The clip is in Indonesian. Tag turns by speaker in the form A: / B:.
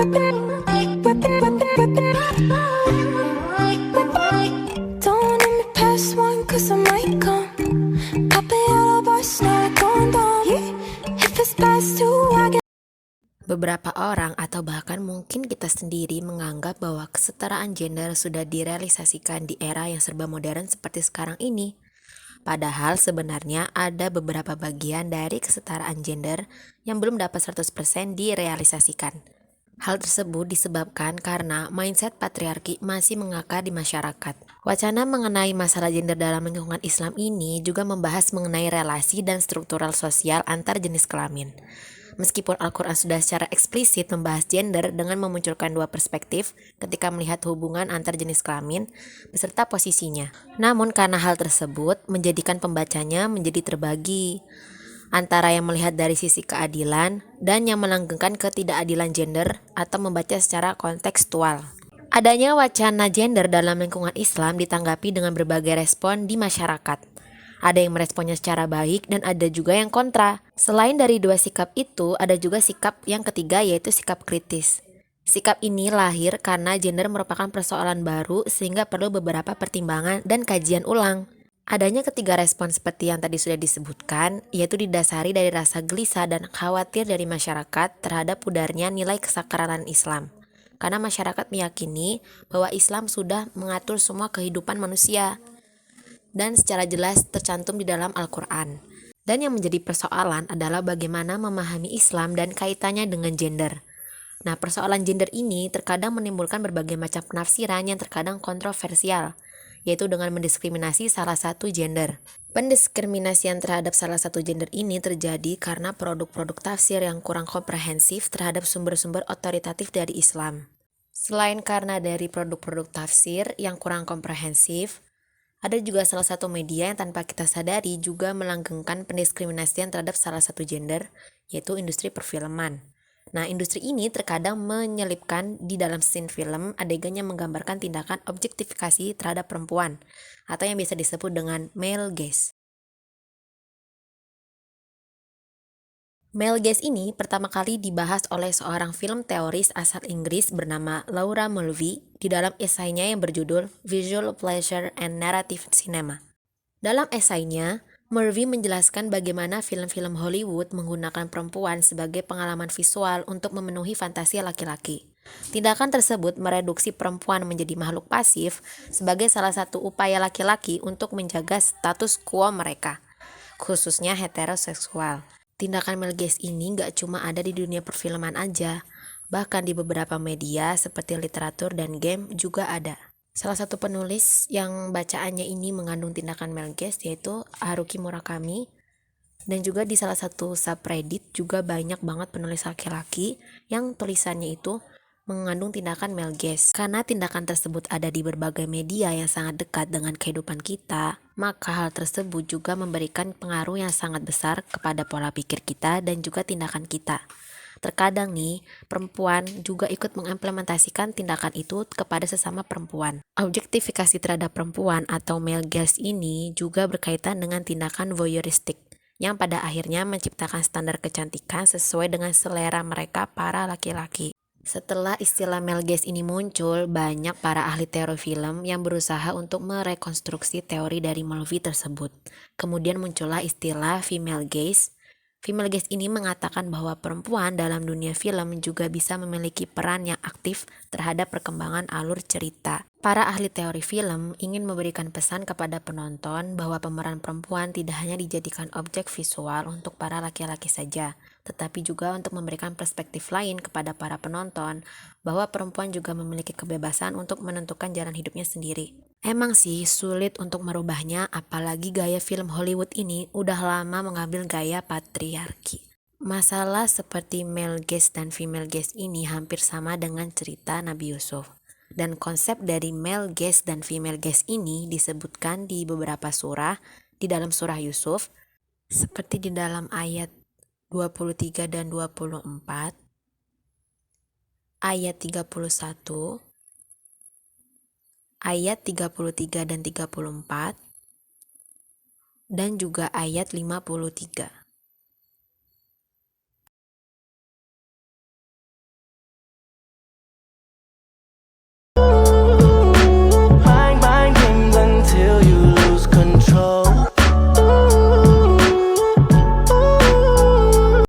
A: Don't let me pass one, 'cause I might come. Copy all of us, now going down. If it's past two, I get.
B: Beberapa orang atau bahkan mungkin kita sendiri menganggap bahwa kesetaraan gender sudah direalisasikan di era yang serba modern seperti sekarang ini. Padahal sebenarnya ada beberapa bagian dari kesetaraan gender yang belum dapat 100% direalisasikan. Hal tersebut disebabkan karena mindset patriarki masih mengakar di masyarakat. Wacana mengenai masalah gender dalam lingkungan Islam ini juga membahas mengenai relasi dan struktural sosial antar jenis kelamin. Meskipun Al-Quran sudah secara eksplisit membahas gender dengan memunculkan dua perspektif ketika melihat hubungan antar jenis kelamin beserta posisinya. Namun karena hal tersebut menjadikan pembacanya menjadi terbagi antara yang melihat dari sisi keadilan dan yang melanggengkan ketidakadilan gender atau membaca secara kontekstual. Adanya wacana gender dalam lingkungan Islam ditanggapi dengan berbagai respon di masyarakat. Ada yang meresponnya secara baik dan ada juga yang kontra. Selain dari dua sikap itu, ada juga sikap yang ketiga yaitu sikap kritis. Sikap ini lahir karena gender merupakan persoalan baru sehingga perlu beberapa pertimbangan dan kajian ulang. Adanya ketiga respon seperti yang tadi sudah disebutkan, yaitu didasari dari rasa gelisah dan khawatir dari masyarakat terhadap pudarnya nilai kesakralan Islam. Karena masyarakat meyakini bahwa Islam sudah mengatur semua kehidupan manusia dan secara jelas tercantum di dalam Al-Quran. Dan yang menjadi persoalan adalah bagaimana memahami Islam dan kaitannya dengan gender. Nah, persoalan gender ini terkadang menimbulkan berbagai macam penafsiran yang terkadang kontroversial, yaitu dengan mendiskriminasi salah satu gender. Pendiskriminasian terhadap salah satu gender ini terjadi karena produk-produk tafsir yang kurang komprehensif terhadap sumber-sumber otoritatif dari Islam. Selain karena dari produk-produk tafsir yang kurang komprehensif, ada juga salah satu media yang tanpa kita sadari juga melanggengkan pendiskriminasian terhadap salah satu gender, yaitu industri perfilman. Nah, industri ini terkadang menyelipkan di dalam scene film adegan yang menggambarkan tindakan objektifikasi terhadap perempuan, atau yang biasa disebut dengan male gaze. Male gaze ini pertama kali dibahas oleh seorang film teoris asal Inggris bernama Laura Mulvey di dalam esainya yang berjudul Visual Pleasure and Narrative Cinema. Dalam esainya, Mulvey menjelaskan bagaimana film-film Hollywood menggunakan perempuan sebagai pengalaman visual untuk memenuhi fantasi laki-laki. Tindakan tersebut mereduksi perempuan menjadi makhluk pasif sebagai salah satu upaya laki-laki untuk menjaga status quo mereka, khususnya heteroseksual. Tindakan male gaze ini gak cuma ada di dunia perfilman aja, bahkan di beberapa media seperti literatur dan game juga ada. Salah satu penulis yang bacaannya ini mengandung tindakan male gaze yaitu Haruki Murakami, dan juga di salah satu subreddit juga banyak banget penulis laki-laki yang tulisannya itu mengandung tindakan male gaze. Karena tindakan tersebut ada di berbagai media yang sangat dekat dengan kehidupan kita, maka hal tersebut juga memberikan pengaruh yang sangat besar kepada pola pikir kita dan juga tindakan kita. Terkadang nih, perempuan juga ikut mengimplementasikan tindakan itu kepada sesama perempuan. Objektifikasi terhadap perempuan atau male gaze ini juga berkaitan dengan tindakan voyeuristik, yang pada akhirnya menciptakan standar kecantikan sesuai dengan selera mereka para laki-laki. Setelah istilah male gaze ini muncul, banyak para ahli teori film yang berusaha untuk merekonstruksi teori dari Mulvey tersebut. Kemudian muncullah istilah female gaze. Female gaze ini mengatakan bahwa perempuan dalam dunia film juga bisa memiliki peran yang aktif terhadap perkembangan alur cerita. Para ahli teori film ingin memberikan pesan kepada penonton bahwa pemeran perempuan tidak hanya dijadikan objek visual untuk para laki-laki saja, tetapi juga untuk memberikan perspektif lain kepada para penonton bahwa perempuan juga memiliki kebebasan untuk menentukan jalan hidupnya sendiri. Emang sih sulit untuk merubahnya, apalagi gaya film Hollywood ini udah lama mengambil gaya patriarki. Masalah seperti male gaze dan female gaze ini hampir sama dengan cerita Nabi Yusuf. Dan konsep dari male gaze dan female gaze ini disebutkan di beberapa surah di dalam surah Yusuf, seperti di dalam ayat 23 dan 24, ayat 31, ayat 33 dan 34, dan juga ayat 53.